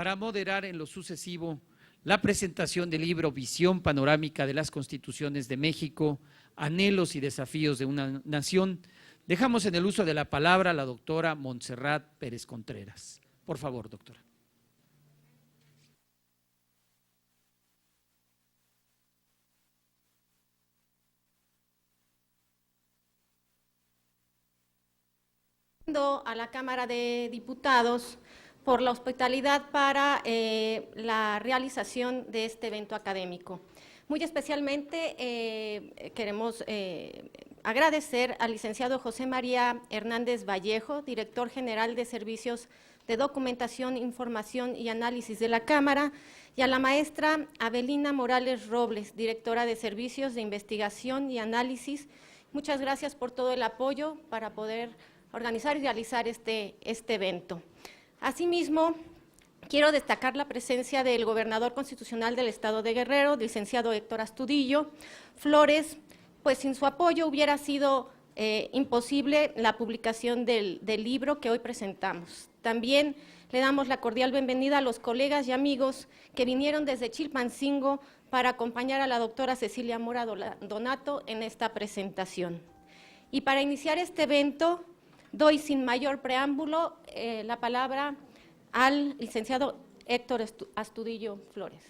para moderar en lo sucesivo la presentación del libro Visión Panorámica de las Constituciones de México, Anhelos y Desafíos de una Nación, dejamos en el uso de la palabra a la doctora Montserrat Pérez Contreras. Por favor, doctora. A la Cámara de Diputados por la hospitalidad para la realización de este evento académico. Muy especialmente queremos agradecer al licenciado José María Hernández Vallejo, director general de Servicios de Documentación, Información y Análisis de la Cámara, y a la maestra Abelina Morales Robles, directora de Servicios de Investigación y Análisis. Muchas gracias por todo el apoyo para poder organizar y realizar este evento. Asimismo, quiero destacar la presencia del gobernador constitucional del Estado de Guerrero, licenciado Héctor Astudillo Flores, pues sin su apoyo hubiera sido imposible la publicación del libro que hoy presentamos. También le damos la cordial bienvenida a los colegas y amigos que vinieron desde Chilpancingo para acompañar a la doctora Cecilia Mora Donato en esta presentación. Y para iniciar este evento, doy sin mayor preámbulo la palabra al licenciado Héctor Astudillo Flores.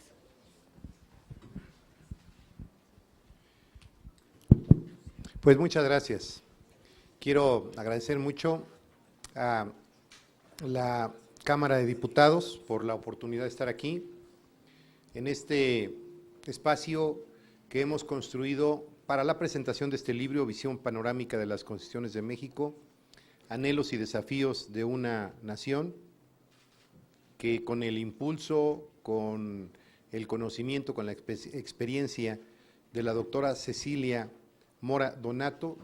Pues muchas gracias. Quiero agradecer mucho a la Cámara de Diputados por la oportunidad de estar aquí, en este espacio que hemos construido para la presentación de este libro, Visión Panorámica de las Constituciones de México, Anhelos y Desafíos de una Nación, que con el impulso, con el conocimiento, con la experiencia de la doctora Cecilia Mora Donato,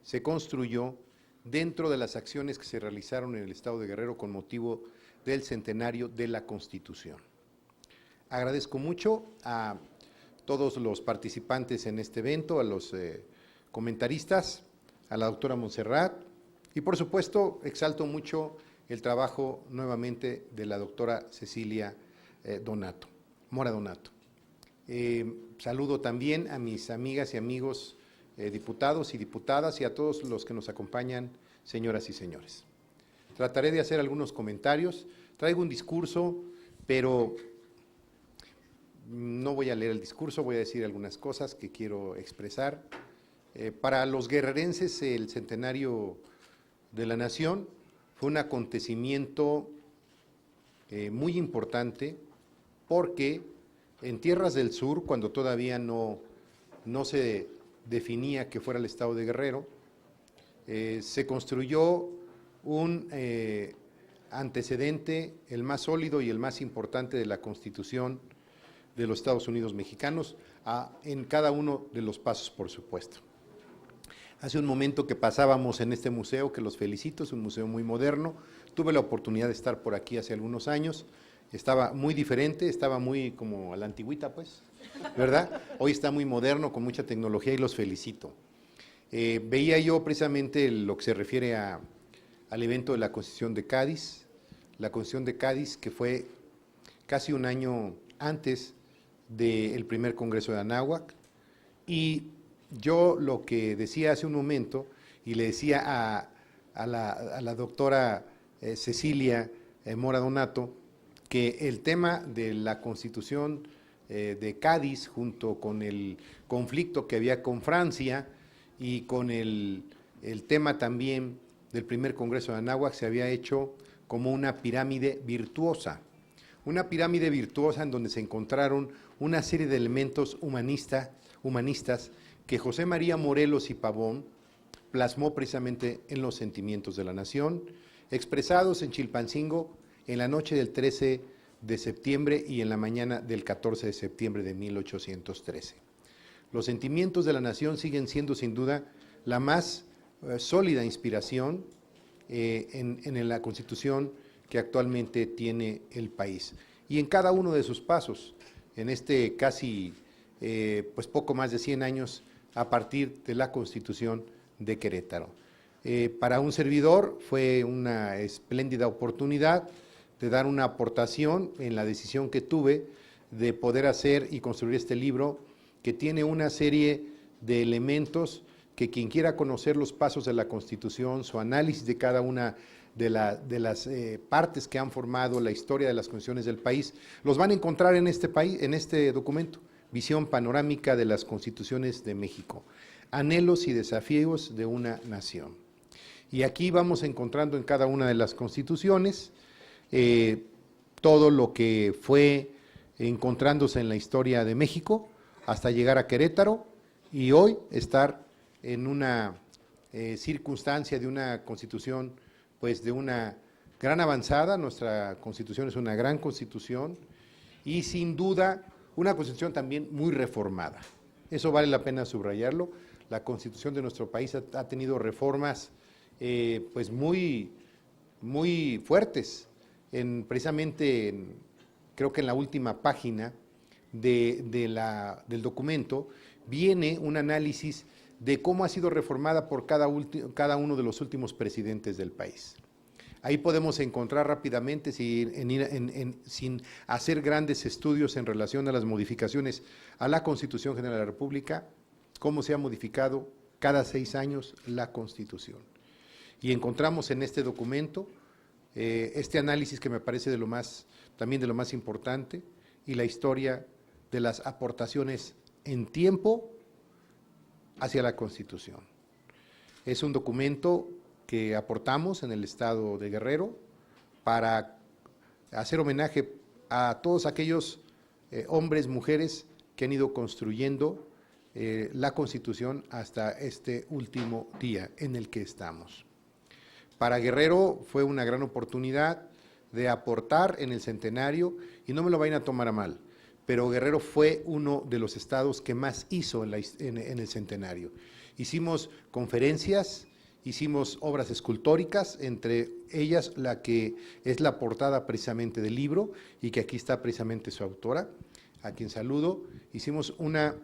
se construyó dentro de las acciones que se realizaron en el Estado de Guerrero con motivo del centenario de la Constitución. Agradezco mucho a todos los participantes en este evento, a los comentaristas, a la doctora Montserrat, y por supuesto exalto mucho el trabajo nuevamente de la doctora Cecilia Mora Donato. Saludo también a mis amigas y amigos diputados y diputadas y a todos los que nos acompañan, señoras y señores. Trataré de hacer algunos comentarios, traigo un discurso, pero no voy a leer el discurso, voy a decir algunas cosas que quiero expresar. Para los guerrerenses el centenario de la Nación fue un acontecimiento muy importante porque en tierras del sur, cuando todavía no se definía que fuera el Estado de Guerrero, se construyó un antecedente, el más sólido y el más importante de la Constitución de los Estados Unidos mexicanos, en cada uno de los pasos, por supuesto. Hace un momento que pasábamos en este museo, que los felicito, es un museo muy moderno, tuve la oportunidad de estar por aquí hace algunos años, estaba muy diferente, estaba muy como a la antigüita pues, ¿verdad? Hoy está muy moderno, con mucha tecnología y los felicito. Veía yo precisamente lo que se refiere al evento de la Constitución de Cádiz, la Constitución de Cádiz que fue casi un año antes del primer Congreso de Anáhuac, y yo lo que decía hace un momento, y le decía a la doctora Cecilia Mora Donato, que el tema de la Constitución de Cádiz, junto con el conflicto que había con Francia y con el tema también del primer Congreso de Anáhuac, se había hecho como una pirámide virtuosa en donde se encontraron una serie de elementos humanistas que José María Morelos y Pavón plasmó precisamente en los sentimientos de la nación, expresados en Chilpancingo en la noche del 13 de septiembre y en la mañana del 14 de septiembre de 1813. Los sentimientos de la nación siguen siendo sin duda la más sólida inspiración en la Constitución que actualmente tiene el país. Y en cada uno de sus pasos, en este casi pues poco más de 100 años a partir de la Constitución de Querétaro. Para un servidor fue una espléndida oportunidad de dar una aportación en la decisión que tuve de poder hacer y construir este libro, que tiene una serie de elementos que quien quiera conocer los pasos de la Constitución, su análisis de cada una de las partes que han formado la historia de las constituciones del país, los van a encontrar en este documento, Visión panorámica de las Constituciones de México, anhelos y desafíos de una nación. Y aquí vamos encontrando en cada una de las constituciones todo lo que fue encontrándose en la historia de México hasta llegar a Querétaro y hoy estar en una circunstancia de una constitución, pues de una gran avanzada. Nuestra constitución es una gran constitución y sin duda una constitución también muy reformada. Eso vale la pena subrayarlo. La constitución de nuestro país ha tenido reformas pues muy fuertes. Creo que en la última página del documento viene un análisis de cómo ha sido reformada por cada uno de los últimos presidentes del país. Ahí podemos encontrar rápidamente, sin hacer grandes estudios en relación a las modificaciones a la Constitución General de la República, cómo se ha modificado cada 6 años la Constitución. Y encontramos en este documento este análisis que me parece también de lo más importante, y la historia de las aportaciones en tiempo hacia la Constitución. Es un documento que aportamos en el estado de Guerrero para hacer homenaje a todos aquellos hombres, mujeres que han ido construyendo la Constitución hasta este último día en el que estamos. Para Guerrero fue una gran oportunidad de aportar en el centenario, y no me lo vayan a tomar a mal, pero Guerrero fue uno de los estados que más hizo en el centenario. Hicimos conferencias, hicimos obras escultóricas, entre ellas la que es la portada precisamente del libro, y que aquí está precisamente su autora, a quien saludo. Hicimos una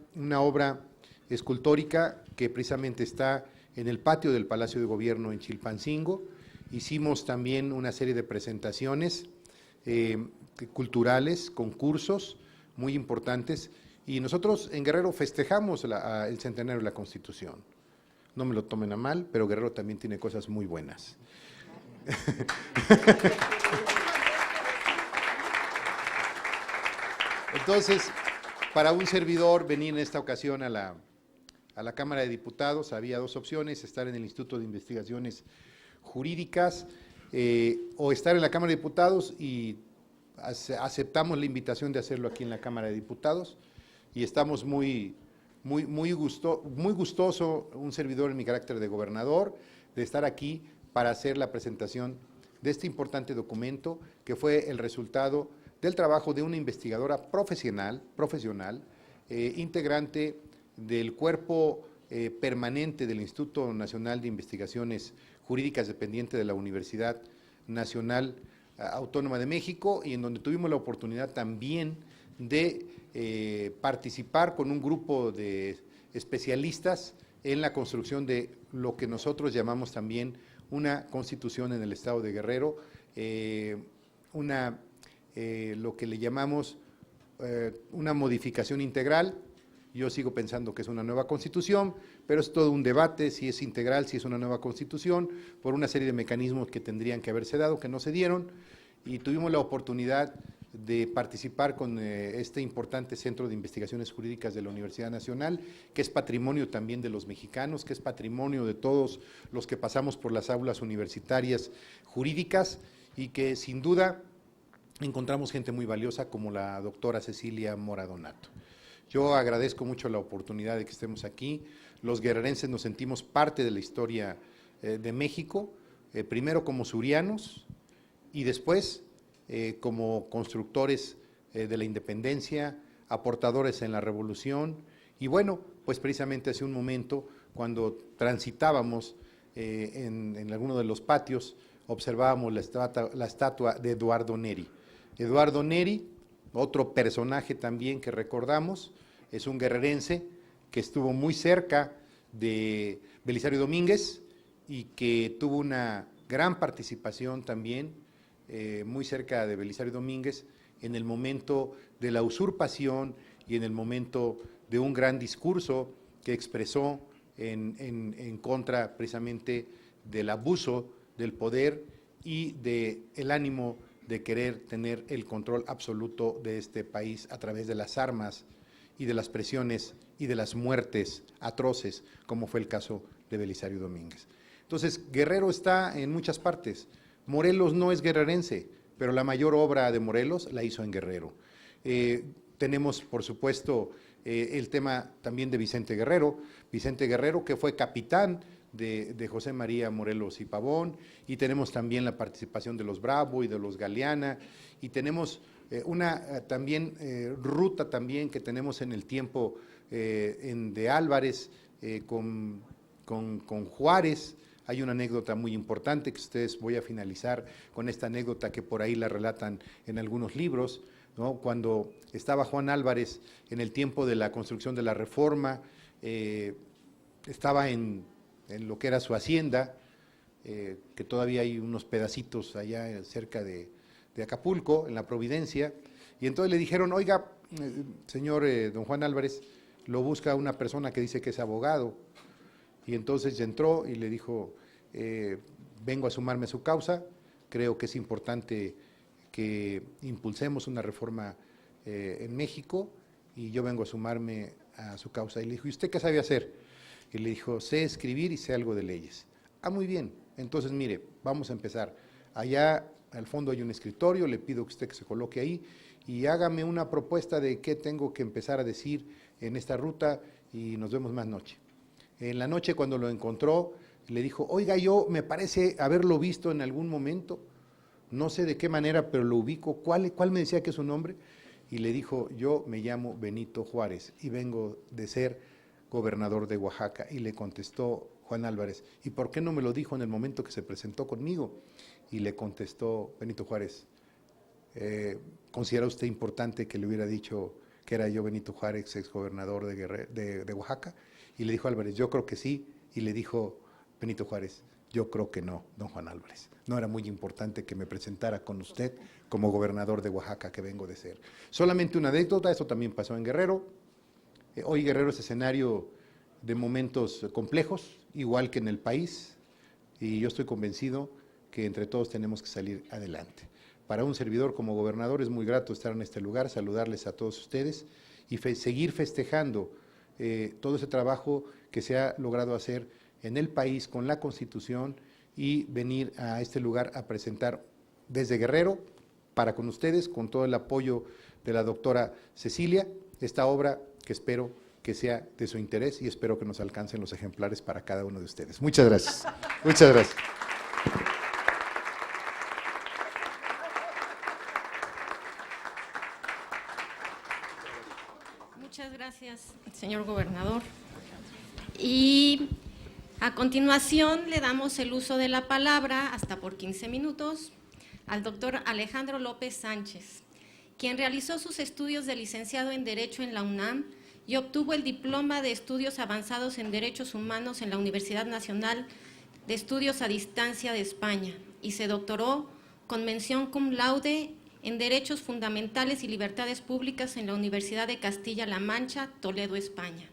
obra escultórica que precisamente está en el patio del Palacio de Gobierno en Chilpancingo. Hicimos también una serie de presentaciones culturales, concursos muy importantes, y nosotros en Guerrero festejamos el centenario de la Constitución. No me lo tomen a mal, pero Guerrero también tiene cosas muy buenas. Entonces, para un servidor venir en esta ocasión a la Cámara de Diputados, había 2 opciones: estar en el Instituto de Investigaciones Jurídicas o estar en la Cámara de Diputados, y aceptamos la invitación de hacerlo aquí en la Cámara de Diputados, y estamos muy gustoso, un servidor en mi carácter de gobernador, de estar aquí para hacer la presentación de este importante documento que fue el resultado del trabajo de una investigadora profesional, integrante del cuerpo permanente del Instituto Nacional de Investigaciones Jurídicas, dependiente de la Universidad Nacional Autónoma de México, y en donde tuvimos la oportunidad también de participar con un grupo de especialistas en la construcción de lo que nosotros llamamos también una constitución en el estado de Guerrero, lo que le llamamos una modificación integral. Yo sigo pensando que es una nueva constitución, pero es todo un debate si es integral, si es una nueva constitución, por una serie de mecanismos que tendrían que haberse dado, que no se dieron, y tuvimos la oportunidad de participar con este importante Centro de Investigaciones Jurídicas de la Universidad Nacional, que es patrimonio también de los mexicanos, que es patrimonio de todos los que pasamos por las aulas universitarias jurídicas, y que sin duda encontramos gente muy valiosa como la doctora Cecilia Mora Donato. Yo agradezco mucho la oportunidad de que estemos aquí. Los guerrerenses nos sentimos parte de la historia de México, primero como surianos y después como constructores de la independencia, aportadores en la revolución. Y bueno, pues precisamente hace un momento, cuando transitábamos en alguno de los patios, observábamos la estatua de Eduardo Neri. Eduardo Neri, otro personaje también que recordamos, es un guerrerense que estuvo muy cerca de Belisario Domínguez y que tuvo una gran participación también muy cerca de Belisario Domínguez, en el momento de la usurpación y en el momento de un gran discurso que expresó en contra precisamente del abuso del poder y del ánimo de querer tener el control absoluto de este país a través de las armas y de las presiones y de las muertes atroces, como fue el caso de Belisario Domínguez. Entonces, Guerrero está en muchas partes. Morelos no es guerrerense, pero la mayor obra de Morelos la hizo en Guerrero. Tenemos, por supuesto, el tema también de Vicente Guerrero, que fue capitán de José María Morelos y Pavón, y tenemos también la participación de los Bravo y de los Galeana, y tenemos una también ruta también que tenemos en el tiempo de Álvarez con Juárez. Hay una anécdota muy importante que ustedes, voy a finalizar con esta anécdota que por ahí la relatan en algunos libros, ¿no? Cuando estaba Juan Álvarez en el tiempo de la construcción de la Reforma, estaba en lo que era su hacienda, que todavía hay unos pedacitos allá cerca de Acapulco, en la Providencia, y entonces le dijeron, oiga, señor don Juan Álvarez, lo busca una persona que dice que es abogado. Y entonces entró y le dijo, vengo a sumarme a su causa, creo que es importante que impulsemos una reforma en México y yo vengo a sumarme a su causa. Y le dijo, ¿y usted qué sabe hacer? Y le dijo, sé escribir y sé algo de leyes. Ah, muy bien, entonces mire, vamos a empezar. Allá al fondo hay un escritorio, le pido que usted que se coloque ahí y hágame una propuesta de qué tengo que empezar a decir en esta ruta y nos vemos más noche. En la noche cuando lo encontró, le dijo, oiga, yo me parece haberlo visto en algún momento, no sé de qué manera, pero lo ubico, ¿cuál me decía que es su nombre? Y le dijo, yo me llamo Benito Juárez y vengo de ser gobernador de Oaxaca. Y le contestó Juan Álvarez, ¿y por qué no me lo dijo en el momento que se presentó conmigo? Y le contestó Benito Juárez, ¿considera usted importante que le hubiera dicho que era yo Benito Juárez, exgobernador de Oaxaca? Y le dijo Álvarez, yo creo que sí. Y le dijo Benito Juárez, yo creo que no, don Juan Álvarez. No era muy importante que me presentara con usted como gobernador de Oaxaca que vengo de ser. Solamente una anécdota, esto también pasó en Guerrero. Hoy Guerrero es escenario de momentos complejos, igual que en el país, y yo estoy convencido que entre todos tenemos que salir adelante. Para un servidor como gobernador es muy grato estar en este lugar, saludarles a todos ustedes y seguir festejando todo ese trabajo que se ha logrado hacer en el país con la Constitución y venir a este lugar a presentar desde Guerrero, para con ustedes, con todo el apoyo de la doctora Cecilia, esta obra que espero que sea de su interés y espero que nos alcancen los ejemplares para cada uno de ustedes. Muchas gracias. Muchas gracias. Muchas gracias, señor gobernador. Y a continuación le damos el uso de la palabra, hasta por 15 minutos, al doctor Alejandro López Sánchez, quien realizó sus estudios de licenciado en Derecho en la UNAM y obtuvo el diploma de Estudios Avanzados en Derechos Humanos en la Universidad Nacional de Estudios a Distancia de España y se doctoró con mención cum laude en Derechos Fundamentales y Libertades Públicas en la Universidad de Castilla-La Mancha, Toledo, España.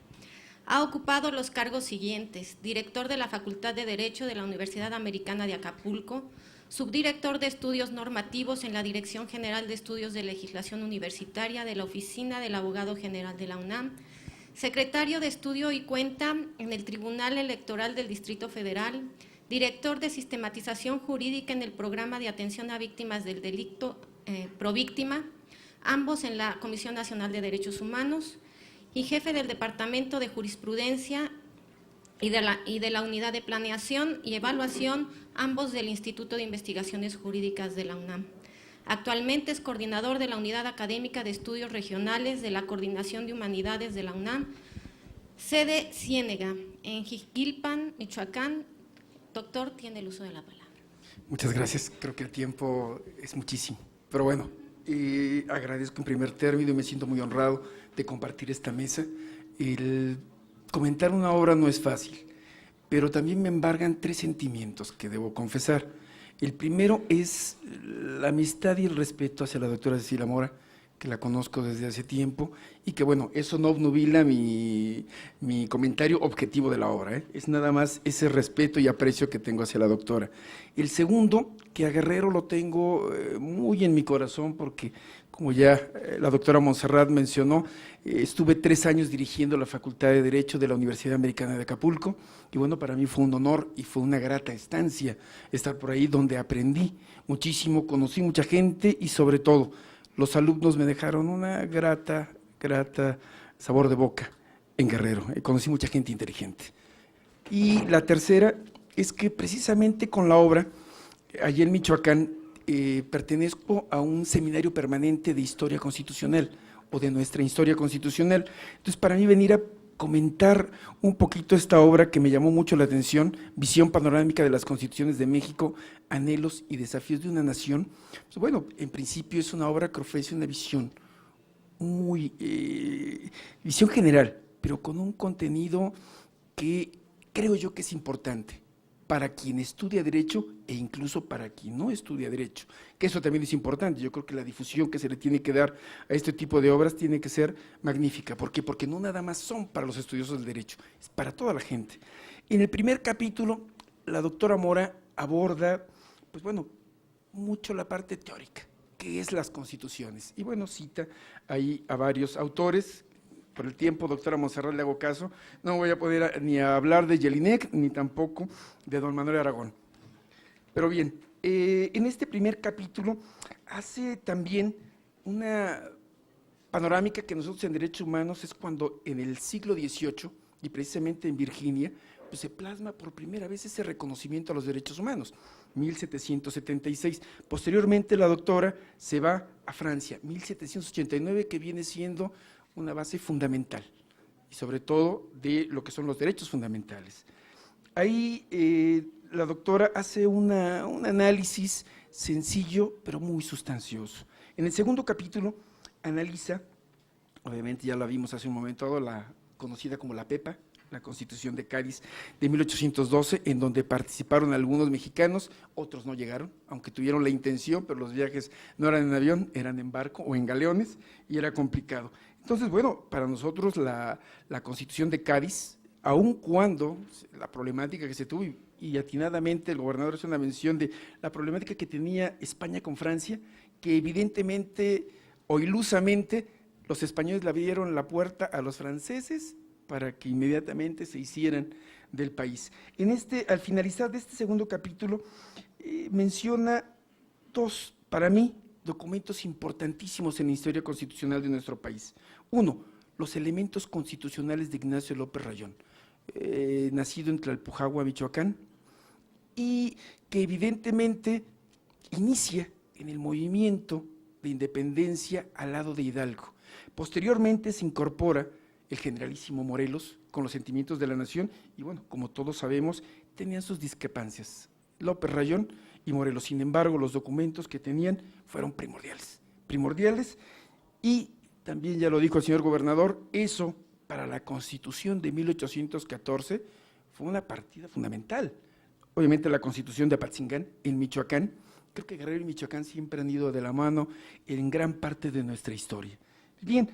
Ha ocupado los cargos siguientes: director de la Facultad de Derecho de la Universidad Americana de Acapulco, subdirector de Estudios Normativos en la Dirección General de Estudios de Legislación Universitaria de la Oficina del Abogado General de la UNAM, secretario de Estudio y Cuenta en el Tribunal Electoral del Distrito Federal, director de Sistematización Jurídica en el Programa de Atención a Víctimas del Delito Províctima, ambos en la Comisión Nacional de Derechos Humanos, y jefe del Departamento de Jurisprudencia y de la Unidad de Planeación y Evaluación, ambos del Instituto de Investigaciones Jurídicas de la UNAM. Actualmente es coordinador de la Unidad Académica de Estudios Regionales de la Coordinación de Humanidades de la UNAM, sede Ciénega, en Jiquilpan, Michoacán. Doctor, tiene el uso de la palabra. Muchas gracias, creo que el tiempo es muchísimo, pero bueno, agradezco en primer término y me siento muy honrado de compartir esta mesa. El comentar una obra no es fácil, pero también me embargan 3 sentimientos que debo confesar. El primero es la amistad y el respeto hacia la doctora Cecilia Mora, que la conozco desde hace tiempo, y que bueno, eso no obnubila mi comentario objetivo de la obra, ¿eh? Es nada más ese respeto y aprecio que tengo hacia la doctora. El segundo, que a Guerrero lo tengo muy en mi corazón, porque como ya la doctora Montserrat mencionó, estuve 3 años dirigiendo la Facultad de Derecho de la Universidad Americana de Acapulco, y bueno, para mí fue un honor y fue una grata estancia estar por ahí, donde aprendí muchísimo, conocí mucha gente y sobre todo, los alumnos me dejaron una grata sabor de boca en Guerrero. Conocí mucha gente inteligente. Y la tercera es que precisamente con la obra, allí en Michoacán, pertenezco a un seminario permanente de historia constitucional o de nuestra historia constitucional. Entonces, para mí venir a comentar un poquito esta obra que me llamó mucho la atención, Visión panorámica de las Constituciones de México, anhelos y desafíos de una nación. Pues bueno, en principio es una obra que ofrece una visión visión general, pero con un contenido que creo yo que es importante para quien estudia Derecho e incluso para quien no estudia Derecho, que eso también es importante. Yo creo que la difusión que se le tiene que dar a este tipo de obras tiene que ser magnífica. ¿Por qué? Porque no nada más son para los estudiosos del Derecho, es para toda la gente. En el primer capítulo, la doctora Mora aborda, pues bueno, mucho la parte teórica, que es las constituciones. Y bueno, cita ahí a varios autores. Por el tiempo, doctora Montserrat, le hago caso, no voy a poder ni a hablar de Jelinek, ni tampoco de don Manuel Aragón. Pero bien, en este primer capítulo hace también una panorámica que nosotros en Derechos Humanos es cuando en el siglo XVIII, y precisamente en Virginia, pues se plasma por primera vez ese reconocimiento a los derechos humanos, 1776. Posteriormente la doctora se va a Francia, 1789, que viene siendo una base fundamental, y sobre todo de lo que son los derechos fundamentales. Ahí la doctora hace un análisis sencillo, pero muy sustancioso. En el segundo capítulo analiza, obviamente ya la vimos hace un momento dado, la conocida como la PEPA, la Constitución de Cádiz de 1812, en donde participaron algunos mexicanos, otros no llegaron, aunque tuvieron la intención, pero los viajes no eran en avión, eran en barco o en galeones, y era complicado. Entonces, bueno, para nosotros la Constitución de Cádiz, aun cuando la problemática que se tuvo, y atinadamente el gobernador hace una mención de la problemática que tenía España con Francia, que evidentemente o ilusamente los españoles le abrieron la puerta a los franceses para que inmediatamente se hicieran del país. Al finalizar de este segundo capítulo, menciona 2, para mí, documentos importantísimos en la historia constitucional de nuestro país. 1, los elementos constitucionales de Ignacio López Rayón, nacido en Tlalpujahua, Michoacán, y que evidentemente inicia en el movimiento de independencia al lado de Hidalgo. Posteriormente se incorpora el generalísimo Morelos con los sentimientos de la nación, y bueno, como todos sabemos, tenían sus discrepancias, López Rayón y Morelos. Sin embargo, los documentos que tenían fueron primordiales, y también ya lo dijo el señor gobernador, eso para la Constitución de 1814 fue una partida fundamental. Obviamente la Constitución de Apatzingán en Michoacán, creo que Guerrero y Michoacán siempre han ido de la mano en gran parte de nuestra historia. Bien,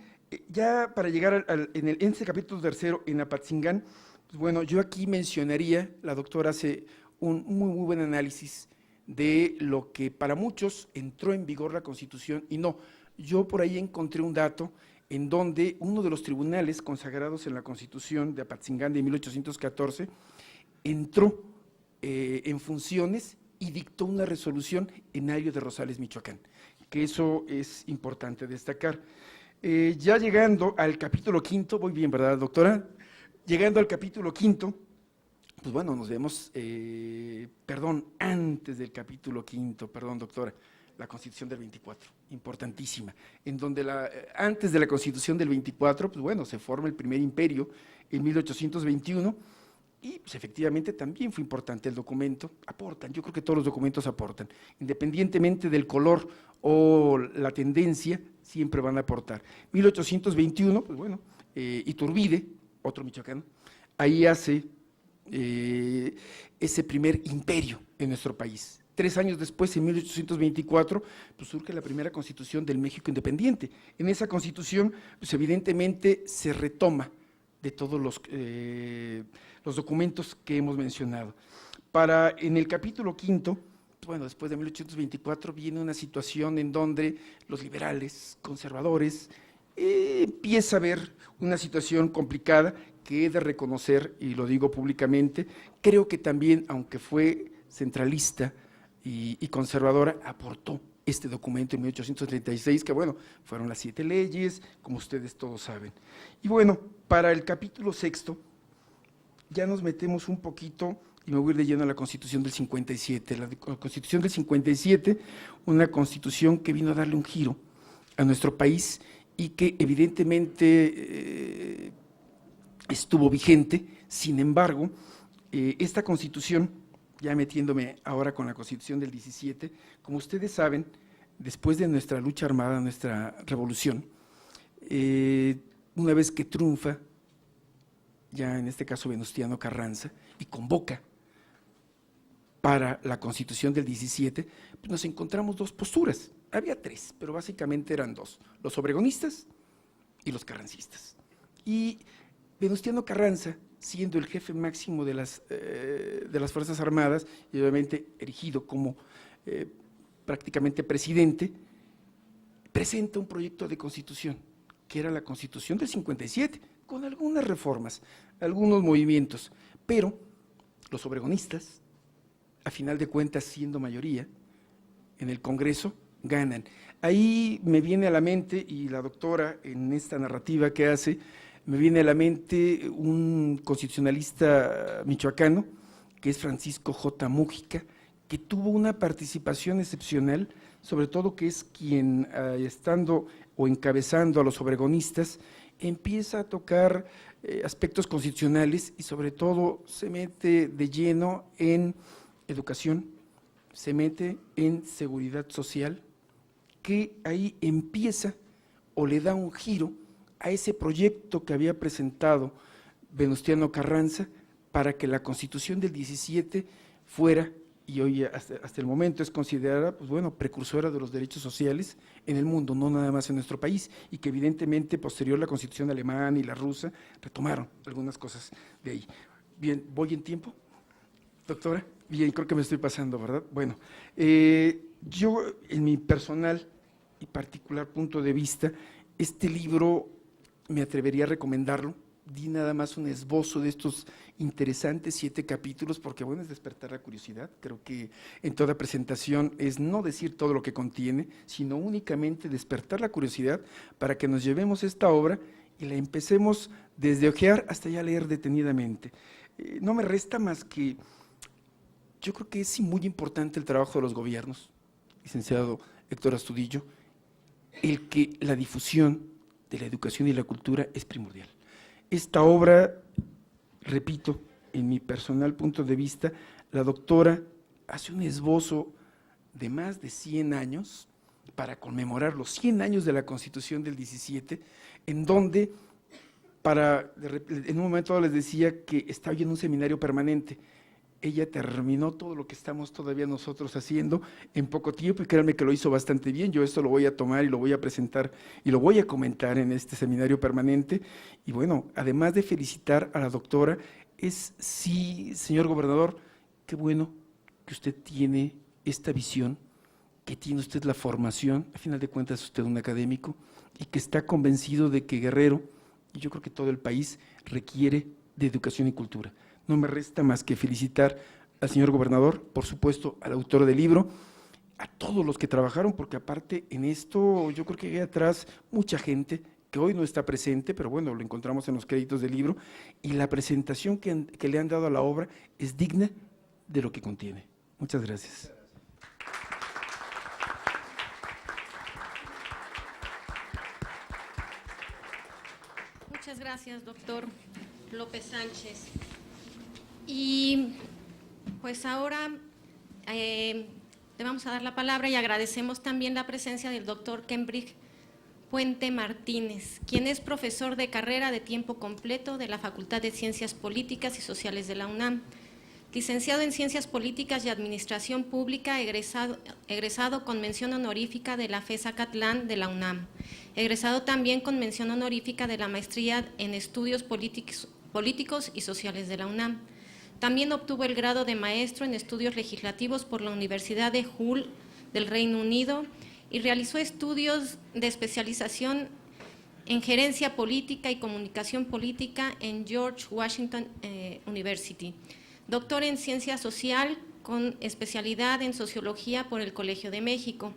ya para llegar en este capítulo tercero, en Apatzingán, pues bueno, yo aquí mencionaría, la doctora hace un muy buen análisis de lo que para muchos entró en vigor la Constitución y no. Yo por ahí encontré un dato en donde uno de los tribunales consagrados en la Constitución de Apatzingán de 1814 entró en funciones y dictó una resolución en Ario de Rosales, Michoacán, que eso es importante destacar. Ya llegando al capítulo 5, voy bien, ¿verdad, doctora? Llegando al capítulo 5, pues bueno, nos vemos, antes del capítulo 5, doctora, la Constitución del 24, importantísima, en donde antes de la Constitución del 24, pues bueno, se forma el primer imperio en 1821, y pues efectivamente también fue importante el documento, aportan, yo creo que todos los documentos aportan, independientemente del color o la tendencia, siempre van a aportar. 1821, pues bueno, Iturbide, otro michoacano, ahí hace ese primer imperio en nuestro país, 3 años después, en 1824, pues surge la primera Constitución del México independiente. En esa Constitución, pues evidentemente se retoma de todos los documentos que hemos mencionado. En el capítulo 5, bueno, después de 1824 viene una situación en donde los liberales, conservadores, empieza a haber una situación complicada que he de reconocer, y lo digo públicamente. Creo que también, aunque fue centralista y conservadora, aportó este documento en 1836, que bueno, fueron las 7 leyes, como ustedes todos saben. Y bueno, para el capítulo 6, ya nos metemos un poquito, y me voy a ir de lleno a la Constitución del 57. La Constitución del 57, una Constitución que vino a darle un giro a nuestro país y que evidentemente estuvo vigente. Sin embargo, esta Constitución, ya metiéndome ahora con la Constitución del 17, como ustedes saben, después de nuestra lucha armada, nuestra revolución, una vez que triunfa, ya en este caso Venustiano Carranza, y convoca para la Constitución del 17, pues nos encontramos 2 posturas. Había 3, pero básicamente eran 2, los obregonistas y los carrancistas. Y Venustiano Carranza, siendo el jefe máximo de las Fuerzas Armadas, y obviamente erigido como prácticamente presidente, presenta un proyecto de constitución, que era la Constitución del 57, con algunas reformas, algunos movimientos, pero los obregonistas, a final de cuentas siendo mayoría en el Congreso, ganan. Ahí me viene a la mente, y la doctora en esta narrativa que hace, me viene a la mente un constitucionalista michoacano, que es Francisco J. Mújica, que tuvo una participación excepcional, sobre todo que es quien, estando o encabezando a los obregonistas, empieza a tocar aspectos constitucionales y sobre todo se mete de lleno en educación, se mete en seguridad social, que ahí empieza o le da un giro a ese proyecto que había presentado Venustiano Carranza para que la Constitución del 17 fuera, y hoy hasta el momento es considerada, pues bueno, precursora de los derechos sociales en el mundo, no nada más en nuestro país, y que evidentemente posterior la Constitución alemana y la rusa retomaron algunas cosas de ahí. Bien, ¿voy en tiempo, doctora? Bien, creo que me estoy pasando, ¿verdad? Bueno, yo en mi personal y particular punto de vista, este libro me atrevería a recomendarlo. Di nada más un esbozo de estos interesantes 7 capítulos, porque bueno, es despertar la curiosidad. Creo que en toda presentación es no decir todo lo que contiene, sino únicamente despertar la curiosidad para que nos llevemos esta obra y la empecemos desde hojear hasta ya leer detenidamente. No me resta más que, yo creo que es muy importante el trabajo de los gobiernos, licenciado Héctor Astudillo, el que la difusión de la educación y la cultura es primordial. Esta obra, repito, en mi personal punto de vista, la doctora hace un esbozo de más de 100 años para conmemorar los 100 años de la Constitución del 17, en donde, en un momento les decía que estaba yo en un seminario permanente. Ella terminó todo lo que estamos todavía nosotros haciendo en poco tiempo, y créanme que lo hizo bastante bien. Yo esto lo voy a tomar y lo voy a presentar y lo voy a comentar en este seminario permanente. Y bueno, además de felicitar a la doctora, sí, señor gobernador, qué bueno que usted tiene esta visión, que tiene usted la formación, a final de cuentas es usted un académico, y que está convencido de que Guerrero, y yo creo que todo el país, requiere de educación y cultura. No me resta más que felicitar al señor gobernador, por supuesto al autor del libro, a todos los que trabajaron, porque aparte en esto yo creo que hay atrás mucha gente que hoy no está presente, pero bueno, lo encontramos en los créditos del libro, y la presentación que le han dado a la obra es digna de lo que contiene. Muchas gracias. Muchas gracias, doctor López Sánchez. Y pues ahora le vamos a dar la palabra y agradecemos también la presencia del doctor Kenbrig Puente Martínez, quien es profesor de carrera de tiempo completo de la Facultad de Ciencias Políticas y Sociales de la UNAM. licenciado en Ciencias Políticas y Administración Pública, egresado con mención honorífica de la FES Acatlán de la UNAM, egresado también con mención honorífica de la Maestría en Estudios Políticos y Sociales de la UNAM. También obtuvo el grado de Maestro en Estudios Legislativos por la Universidad de Hull del Reino Unido y realizó estudios de especialización en Gerencia Política y Comunicación Política en George Washington University. Doctor en Ciencia Social con especialidad en Sociología por el Colegio de México.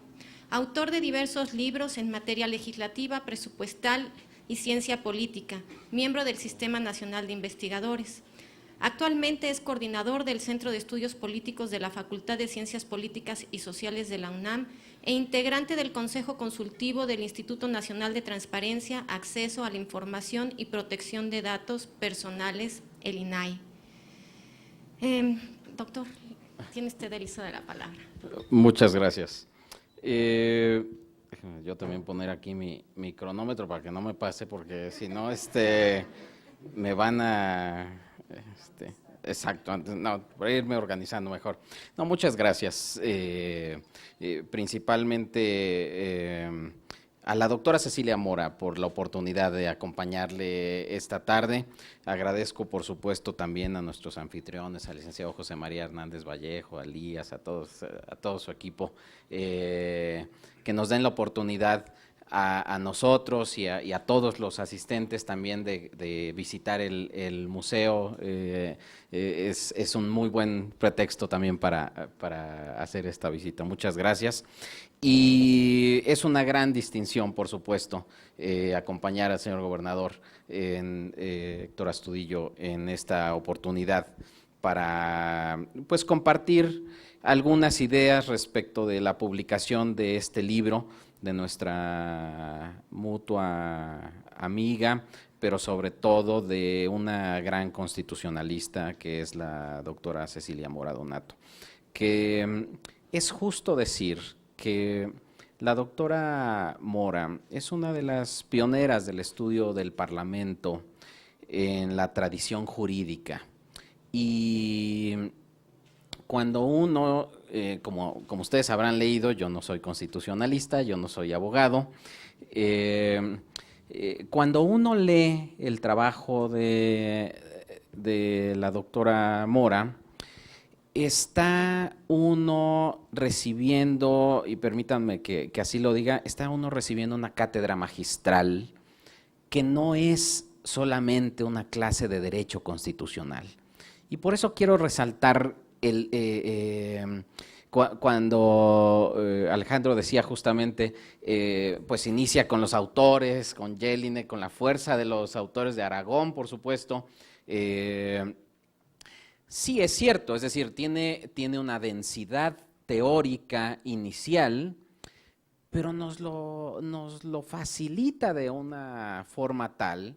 Autor de diversos libros en materia legislativa, presupuestal y ciencia política. Miembro del Sistema Nacional de Investigadores. Actualmente es coordinador del Centro de Estudios Políticos de la Facultad de Ciencias Políticas y Sociales de la UNAM e integrante del Consejo Consultivo del Instituto Nacional de Transparencia, Acceso a la Información y Protección de Datos Personales, el INAI. Doctor, tiene usted el uso de la palabra. Muchas gracias. Déjame yo también poner aquí mi cronómetro para que no me pase, porque si no, me van a… exacto, no, por irme organizando mejor. No, muchas gracias. Principalmente a la doctora Cecilia Mora por la oportunidad de acompañarle esta tarde. Agradezco, por supuesto, también a nuestros anfitriones, al licenciado José María Hernández Vallejo, a Lías, a todo su equipo, que nos den la oportunidad a nosotros y a todos los asistentes también de visitar el museo. Es un muy buen pretexto también para hacer esta visita. Muchas gracias. Y es una gran distinción, por supuesto, acompañar al señor gobernador Héctor Astudillo en esta oportunidad para pues compartir algunas ideas respecto de la publicación de este libro de nuestra mutua amiga, pero sobre todo de una gran constitucionalista que es la doctora Cecilia Mora Donato, que es justo decir que la doctora Mora es una de las pioneras del estudio del Parlamento en la tradición jurídica. Y cuando uno, como ustedes habrán leído, yo no soy constitucionalista, yo no soy abogado, cuando uno lee el trabajo de la doctora Mora, está uno recibiendo, y permítanme que así lo diga, está uno recibiendo una cátedra magistral que no es solamente una clase de derecho constitucional. Y por eso quiero resaltar cuando Alejandro decía justamente, pues inicia con los autores, con Jelinek, con la fuerza de los autores de Aragón, por supuesto. Sí, es cierto, es decir, tiene una densidad teórica inicial, pero nos lo facilita de una forma tal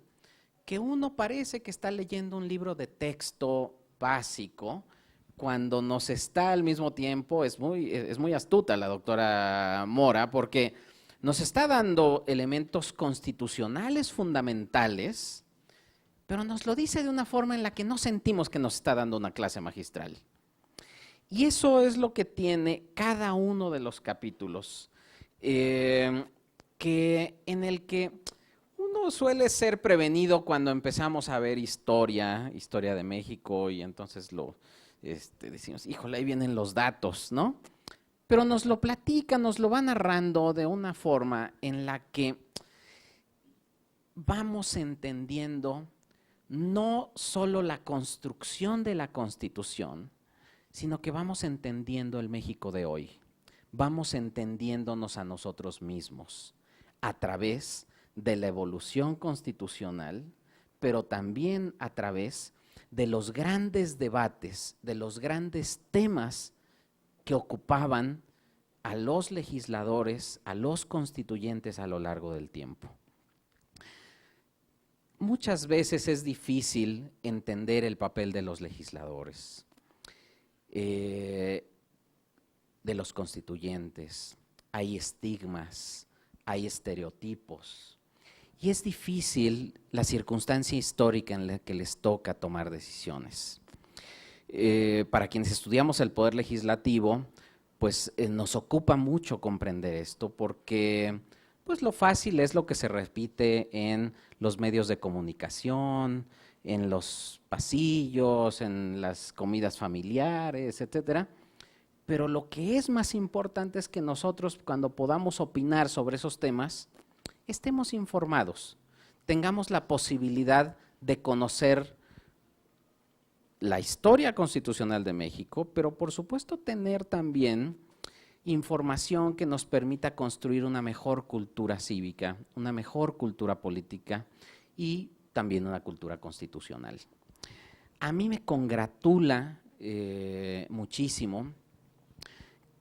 que uno parece que está leyendo un libro de texto básico, cuando nos está al mismo tiempo, es muy astuta la doctora Mora, porque nos está dando elementos constitucionales fundamentales, pero nos lo dice de una forma en la que no sentimos que nos está dando una clase magistral. Y eso es lo que tiene cada uno de los capítulos, en el que uno suele ser prevenido cuando empezamos a ver historia de México, y entonces decimos, híjole, ahí vienen los datos, ¿no? Pero nos lo platica, nos lo va narrando de una forma en la que vamos entendiendo no solo la construcción de la Constitución, sino que vamos entendiendo el México de hoy. Vamos entendiéndonos a nosotros mismos a través de la evolución constitucional, pero también a través de los grandes debates, de los grandes temas que ocupaban a los legisladores, a los constituyentes a lo largo del tiempo. Muchas veces es difícil entender el papel de los legisladores, de los constituyentes. Hay estigmas, hay estereotipos, y es difícil la circunstancia histórica en la que les toca tomar decisiones. para quienes estudiamos el Poder Legislativo, pues nos ocupa mucho comprender esto, porque pues lo fácil es lo que se repite en los medios de comunicación, en los pasillos, en las comidas familiares, etcétera. Pero lo que es más importante es que nosotros, cuando podamos opinar sobre esos temas, estemos informados, tengamos la posibilidad de conocer la historia constitucional de México, pero por supuesto tener también información que nos permita construir una mejor cultura cívica, una mejor cultura política y también una cultura constitucional. A mí me congratula muchísimo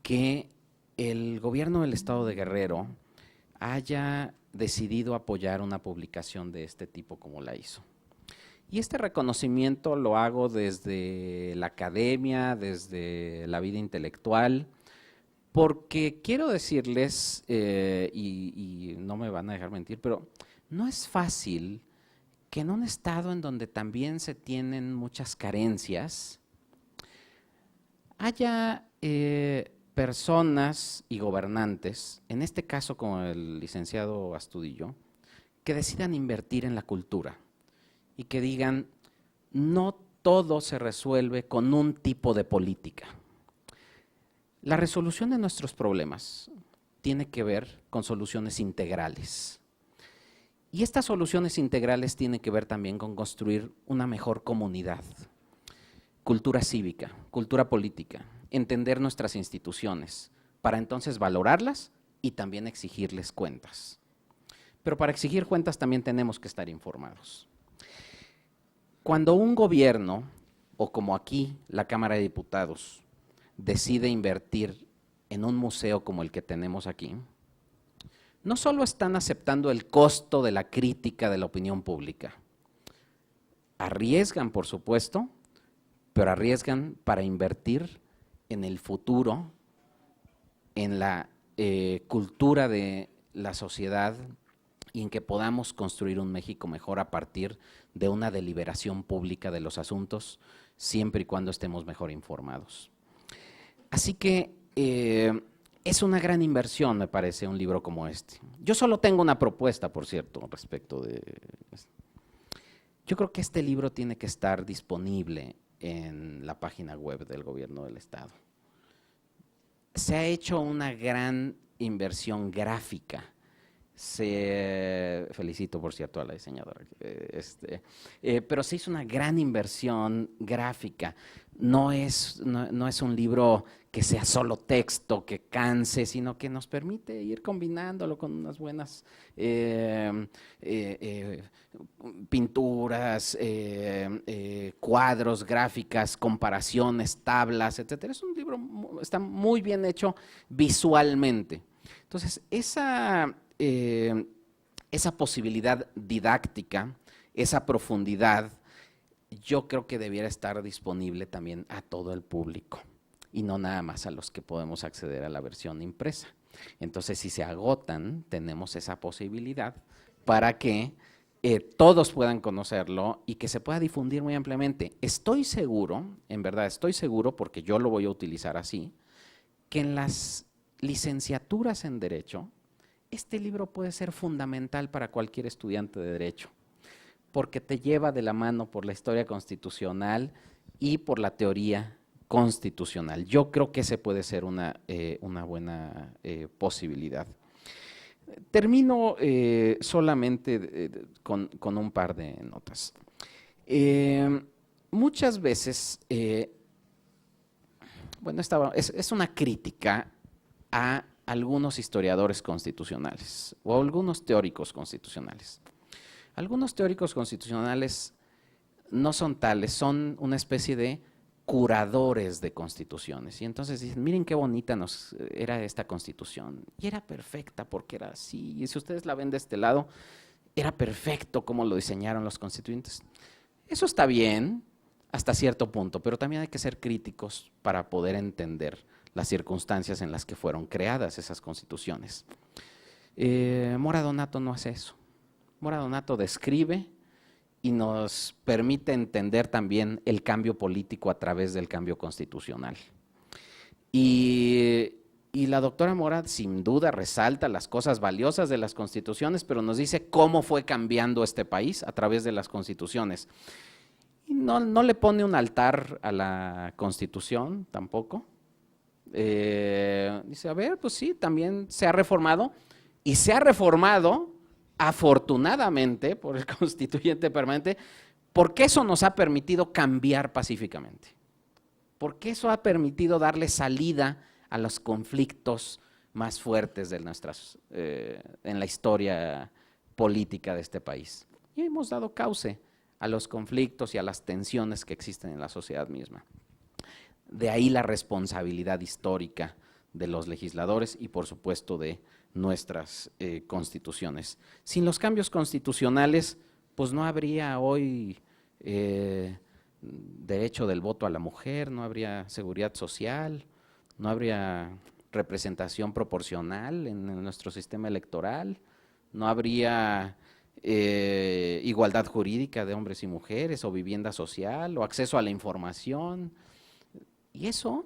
que el gobierno del estado de Guerrero haya decidido apoyar una publicación de este tipo como la hizo. Y este reconocimiento lo hago desde la academia, desde la vida intelectual, porque quiero decirles, y no me van a dejar mentir, pero no es fácil que en un estado en donde también se tienen muchas carencias, haya personas y gobernantes, en este caso como el licenciado Astudillo, que decidan invertir en la cultura y que digan, no todo se resuelve con un tipo de política. La resolución de nuestros problemas tiene que ver con soluciones integrales. Y estas soluciones integrales tienen que ver también con construir una mejor comunidad, cultura cívica, cultura política, entender nuestras instituciones, para entonces valorarlas y también exigirles cuentas. Pero para exigir cuentas también tenemos que estar informados. Cuando un gobierno, o como aquí la Cámara de Diputados, decide invertir en un museo como el que tenemos aquí, no solo están aceptando el costo de la crítica de la opinión pública, arriesgan, por supuesto, pero arriesgan para invertir en el futuro, en la cultura de la sociedad y en que podamos construir un México mejor a partir de una deliberación pública de los asuntos, siempre y cuando estemos mejor informados. Así que es una gran inversión, me parece, un libro como este. Yo solo tengo una propuesta, por cierto, respecto de esto. Yo creo que este libro tiene que estar disponible en la página web del gobierno del estado. Se ha hecho una gran inversión gráfica. Felicito, por cierto, a la diseñadora. Pero se hizo una gran inversión gráfica. No es un libro que sea solo texto, que canse, sino que nos permite ir combinándolo con unas buenas pinturas, cuadros, gráficas, comparaciones, tablas, etcétera. Es un libro, está muy bien hecho visualmente. Entonces, esa posibilidad didáctica, esa profundidad, yo creo que debiera estar disponible también a todo el público y no nada más a los que podemos acceder a la versión impresa. Entonces, si se agotan, tenemos esa posibilidad para que todos puedan conocerlo y que se pueda difundir muy ampliamente. Estoy seguro, en verdad estoy seguro, porque yo lo voy a utilizar así, que en las licenciaturas en Derecho, este libro puede ser fundamental para cualquier estudiante de Derecho, porque te lleva de la mano por la historia constitucional y por la teoría constitucional. Yo creo que ese puede ser una buena posibilidad. Termino solamente con un par de notas. Muchas veces, es una crítica a algunos historiadores constitucionales o algunos teóricos constitucionales. Algunos teóricos constitucionales no son tales, son una especie de curadores de constituciones. Y entonces dicen, miren qué bonita era esta constitución. Y era perfecta porque era así. Y si ustedes la ven de este lado, era perfecto como lo diseñaron los constituyentes. Eso está bien hasta cierto punto, pero también hay que ser críticos para poder entender las circunstancias en las que fueron creadas esas constituciones. Mora Donato no hace eso. Mora Donato describe y nos permite entender también el cambio político a través del cambio constitucional. Y la doctora Mora sin duda resalta las cosas valiosas de las constituciones, pero nos dice cómo fue cambiando este país a través de las constituciones. Y no le pone un altar a la Constitución tampoco. Dice, a ver, pues sí, también se ha reformado, y se ha reformado afortunadamente por el constituyente permanente, porque eso nos ha permitido cambiar pacíficamente, porque eso ha permitido darle salida a los conflictos más fuertes de en la historia política de este país. Y hemos dado cauce a los conflictos y a las tensiones que existen en la sociedad misma. De ahí la responsabilidad histórica de los legisladores y por supuesto de nuestras constituciones. Sin los cambios constitucionales, pues no habría hoy derecho del voto a la mujer, no habría seguridad social, no habría representación proporcional en nuestro sistema electoral, no habría igualdad jurídica de hombres y mujeres, o vivienda social, o acceso a la información. Y eso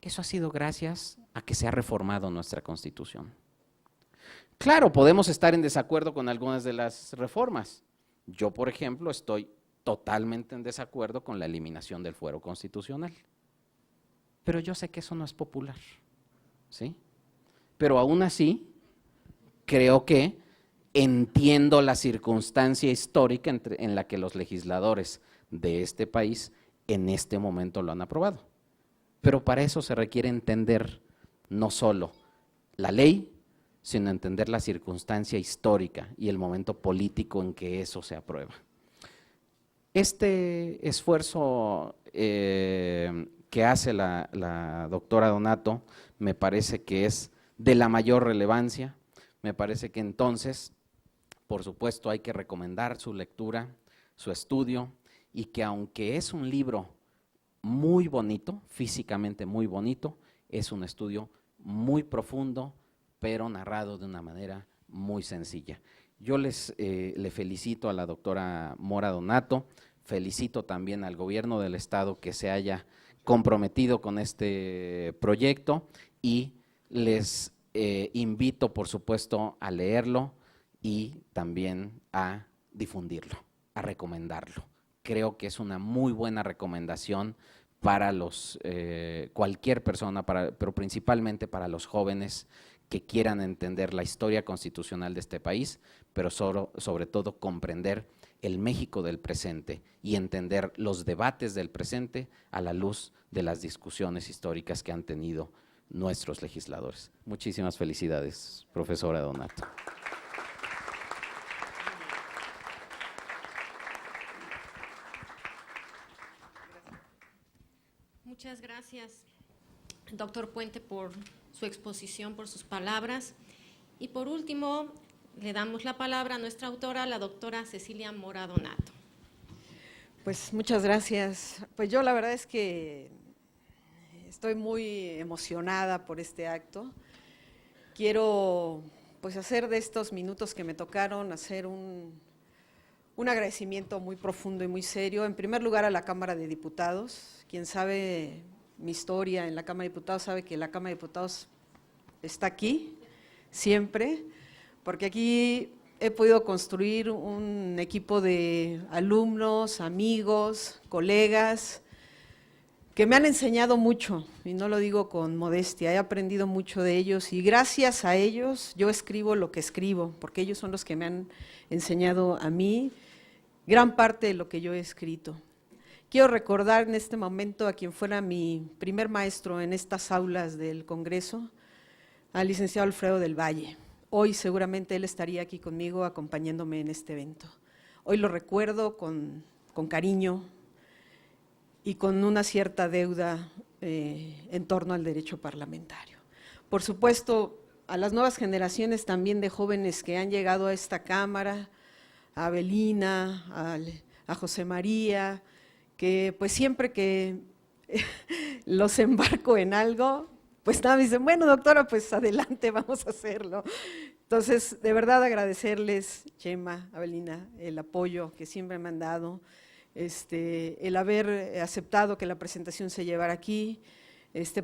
ha sido gracias a que se ha reformado nuestra Constitución. Claro, podemos estar en desacuerdo con algunas de las reformas. Yo, por ejemplo, estoy totalmente en desacuerdo con la eliminación del fuero constitucional. Pero yo sé que eso no es popular, ¿sí? Pero aún así, creo que entiendo la circunstancia histórica en la que los legisladores de este país en este momento lo han aprobado. Pero para eso se requiere entender no solo la ley, sino entender la circunstancia histórica y el momento político en que eso se aprueba. Este esfuerzo que hace la doctora Donato me parece que es de la mayor relevancia. Me parece que entonces, por supuesto, hay que recomendar su lectura, su estudio, y que aunque es un libro muy bonito, físicamente muy bonito, es un estudio muy profundo, pero narrado de una manera muy sencilla. Yo le felicito a la doctora Mora Donato, felicito también al gobierno del estado que se haya comprometido con este proyecto, y les invito, por supuesto, a leerlo y también a difundirlo, a recomendarlo. Creo que es una muy buena recomendación para cualquier persona, pero principalmente para los jóvenes que quieran entender la historia constitucional de este país, pero sobre todo comprender el México del presente y entender los debates del presente a la luz de las discusiones históricas que han tenido nuestros legisladores. Muchísimas felicidades, profesora Donato. Muchas gracias, doctor Puente, por su exposición, por sus palabras. Y por último, le damos la palabra a nuestra autora, la doctora Cecilia Mora Donato. Pues muchas gracias. Pues yo la verdad es que estoy muy emocionada por este acto. Quiero pues hacer de estos minutos que me tocaron, hacer un agradecimiento muy profundo y muy serio. En primer lugar a la Cámara de Diputados. Quien sabe mi historia en la Cámara de Diputados sabe que la Cámara de Diputados está aquí siempre, porque aquí he podido construir un equipo de alumnos, amigos, colegas, que me han enseñado mucho, y no lo digo con modestia, he aprendido mucho de ellos, y gracias a ellos yo escribo lo que escribo, porque ellos son los que me han enseñado a mí gran parte de lo que yo he escrito. Quiero recordar en este momento a quien fuera mi primer maestro en estas aulas del Congreso, al licenciado Alfredo del Valle. Hoy seguramente él estaría aquí conmigo acompañándome en este evento. Hoy lo recuerdo con cariño y con una cierta deuda en torno al derecho parlamentario. Por supuesto, a las nuevas generaciones también de jóvenes que han llegado a esta Cámara, a Abelina, a José María, que pues siempre que los embarco en algo, pues nada, me dicen, bueno doctora, pues adelante, vamos a hacerlo. Entonces, de verdad agradecerles, Chema, Abelina, el apoyo que siempre me han dado, el haber aceptado que la presentación se llevara aquí.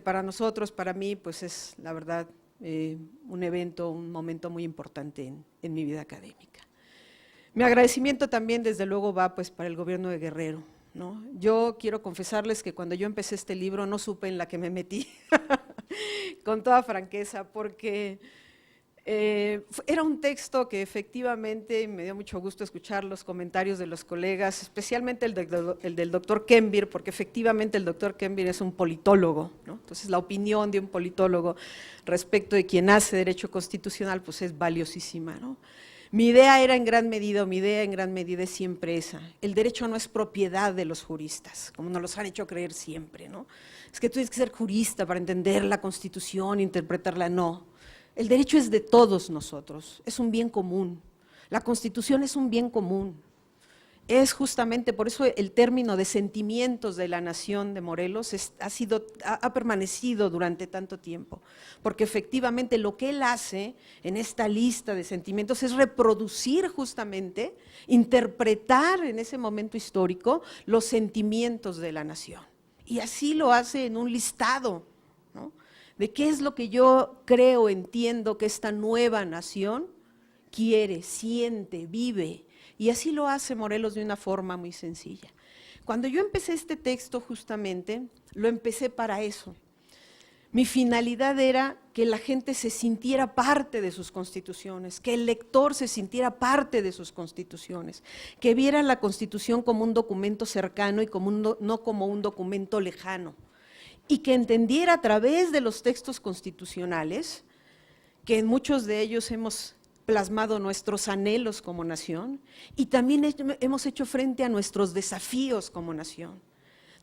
Para nosotros, para mí, pues es la verdad un evento, un momento muy importante en mi vida académica. Mi agradecimiento también, desde luego, va pues para el gobierno de Guerrero, ¿no? Yo quiero confesarles que cuando yo empecé este libro no supe en la que me metí, con toda franqueza, porque era un texto que efectivamente me dio mucho gusto escuchar los comentarios de los colegas, especialmente el del doctor Kembir, porque efectivamente el doctor Kembir es un politólogo, ¿no? Entonces la opinión de un politólogo respecto de quien hace derecho constitucional pues es valiosísima, ¿no? Mi idea en gran medida es siempre esa: el derecho no es propiedad de los juristas, como nos los han hecho creer siempre, ¿no? Es que tú tienes que ser jurista para entender la Constitución, interpretarla. No, el derecho es de todos nosotros, es un bien común. La Constitución es un bien común. Es justamente por eso el término de sentimientos de la nación de Morelos ha permanecido durante tanto tiempo, porque efectivamente lo que él hace en esta lista de sentimientos es reproducir justamente, interpretar en ese momento histórico los sentimientos de la nación. Y así lo hace en un listado, ¿no?, de qué es lo que yo creo, entiendo que esta nueva nación quiere, siente, vive. Y así lo hace Morelos de una forma muy sencilla. Cuando yo empecé este texto justamente, lo empecé para eso. Mi finalidad era que la gente se sintiera parte de sus constituciones, que el lector se sintiera parte de sus constituciones, que viera la Constitución como un documento cercano y no como un documento lejano, y que entendiera a través de los textos constitucionales, que en muchos de ellos hemos plasmado nuestros anhelos como nación y también hemos hecho frente a nuestros desafíos como nación.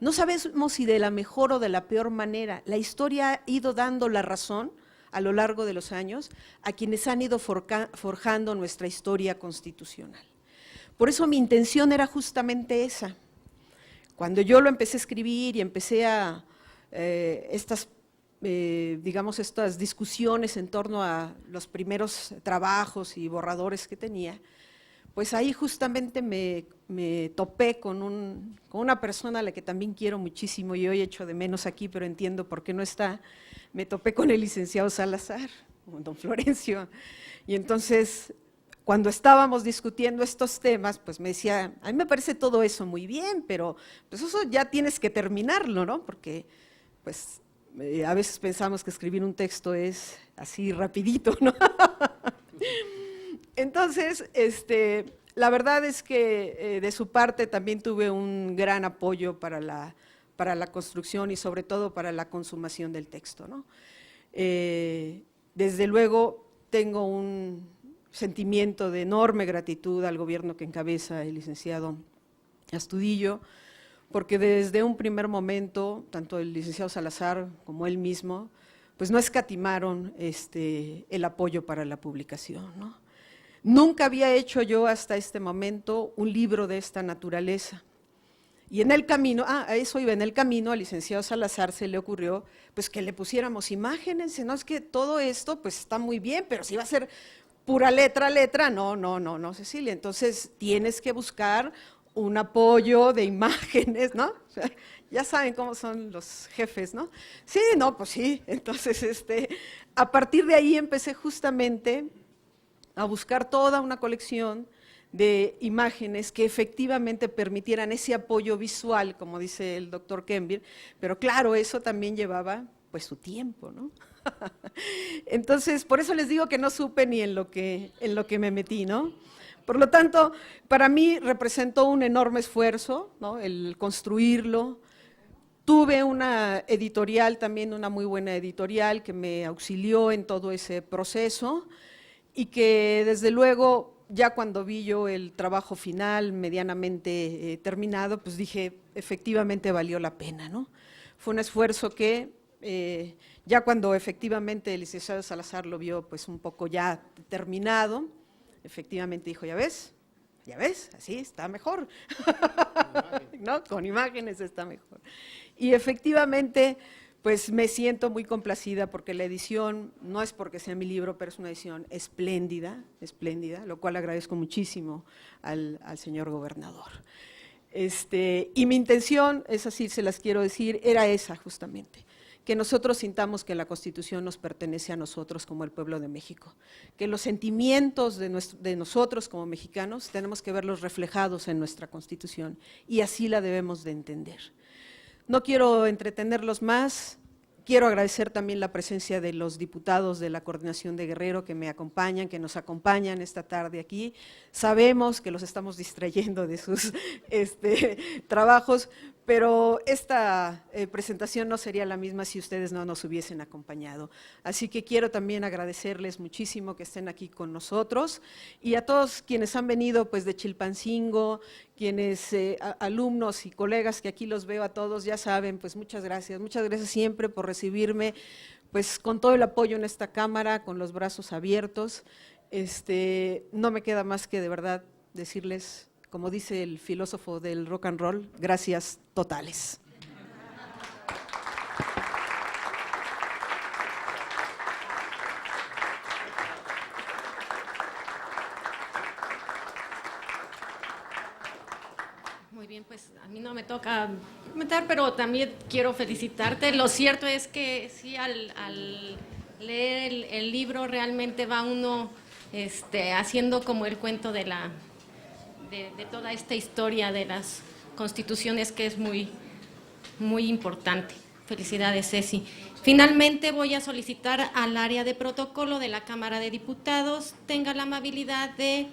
No sabemos si de la mejor o de la peor manera. La historia ha ido dando la razón a lo largo de los años a quienes han ido forjando nuestra historia constitucional. Por eso mi intención era justamente esa. Cuando yo lo empecé a escribir y empecé a estas discusiones en torno a los primeros trabajos y borradores que tenía, pues ahí justamente me topé con una persona a la que también quiero muchísimo y hoy echo de menos aquí, pero entiendo por qué no está. Me topé con el licenciado Salazar, con don Florencio, y entonces cuando estábamos discutiendo estos temas, pues me decía, a mí me parece todo eso muy bien, pero pues eso ya tienes que terminarlo, ¿no? Porque pues a veces pensamos que escribir un texto es así rapidito, ¿no? Entonces, la verdad es que de su parte también tuve un gran apoyo para la construcción y sobre todo para la consumación del texto, ¿no? Desde luego tengo un sentimiento de enorme gratitud al gobierno que encabeza el licenciado Astudillo, porque desde un primer momento, tanto el licenciado Salazar como él mismo, pues no escatimaron el apoyo para la publicación, ¿no? Nunca había hecho yo hasta este momento un libro de esta naturaleza. Y en el camino, a eso iba, en el camino al licenciado Salazar se le ocurrió pues que le pusiéramos imágenes, no es que todo esto pues está muy bien, pero si va a ser pura letra, no, Cecilia, entonces tienes que buscar un apoyo de imágenes, ¿no? O sea, ya saben cómo son los jefes, ¿no? Sí, no, pues sí. Entonces, a partir de ahí empecé justamente a buscar toda una colección de imágenes que efectivamente permitieran ese apoyo visual, como dice el doctor Kembir, pero claro, eso también llevaba pues su tiempo, ¿no? Entonces, por eso les digo que no supe ni en lo que me metí, ¿no? Por lo tanto, para mí representó un enorme esfuerzo, ¿no?, el construirlo. Tuve una editorial también, una muy buena editorial que me auxilió en todo ese proceso y que desde luego ya cuando vi yo el trabajo final medianamente terminado, pues dije, efectivamente valió la pena, ¿no? Fue un esfuerzo que ya cuando efectivamente el licenciado Salazar lo vio pues un poco ya terminado, efectivamente dijo, ya ves, así está mejor, ¿no? Con imágenes está mejor. Y efectivamente, pues me siento muy complacida porque la edición, no es porque sea mi libro, pero es una edición espléndida, espléndida, lo cual agradezco muchísimo al señor gobernador. Y mi intención, es así, se las quiero decir, era esa justamente, que nosotros sintamos que la Constitución nos pertenece a nosotros como el pueblo de México, que los sentimientos de nosotros como mexicanos tenemos que verlos reflejados en nuestra Constitución y así la debemos de entender. No quiero entretenerlos más, quiero agradecer también la presencia de los diputados de la Coordinación de Guerrero que me acompañan, que nos acompañan esta tarde aquí. Sabemos que los estamos distrayendo de sus trabajos, pero esta presentación no sería la misma si ustedes no nos hubiesen acompañado. Así que quiero también agradecerles muchísimo que estén aquí con nosotros y a todos quienes han venido pues de Chilpancingo, quienes alumnos y colegas que aquí los veo a todos, ya saben, pues muchas gracias siempre por recibirme pues con todo el apoyo en esta cámara, con los brazos abiertos. No me queda más que de verdad decirles, como dice el filósofo del rock and roll, gracias totales. Muy bien, pues a mí no me toca comentar, pero también quiero felicitarte. Lo cierto es que sí, al leer el libro realmente va uno haciendo como el cuento de toda esta historia de las constituciones, que es muy, muy importante. Felicidades, Ceci. Finalmente voy a solicitar al área de protocolo de la Cámara de Diputados tenga la amabilidad de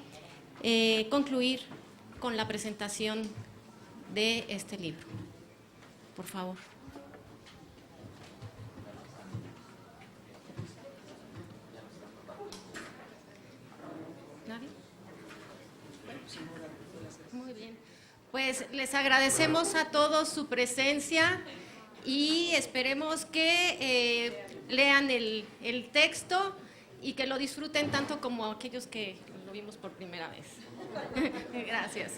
concluir con la presentación de este libro. Por favor. ¿Nadie? Muy bien. Pues les agradecemos a todos su presencia y esperemos que lean el texto y que lo disfruten tanto como aquellos que lo vimos por primera vez. Gracias.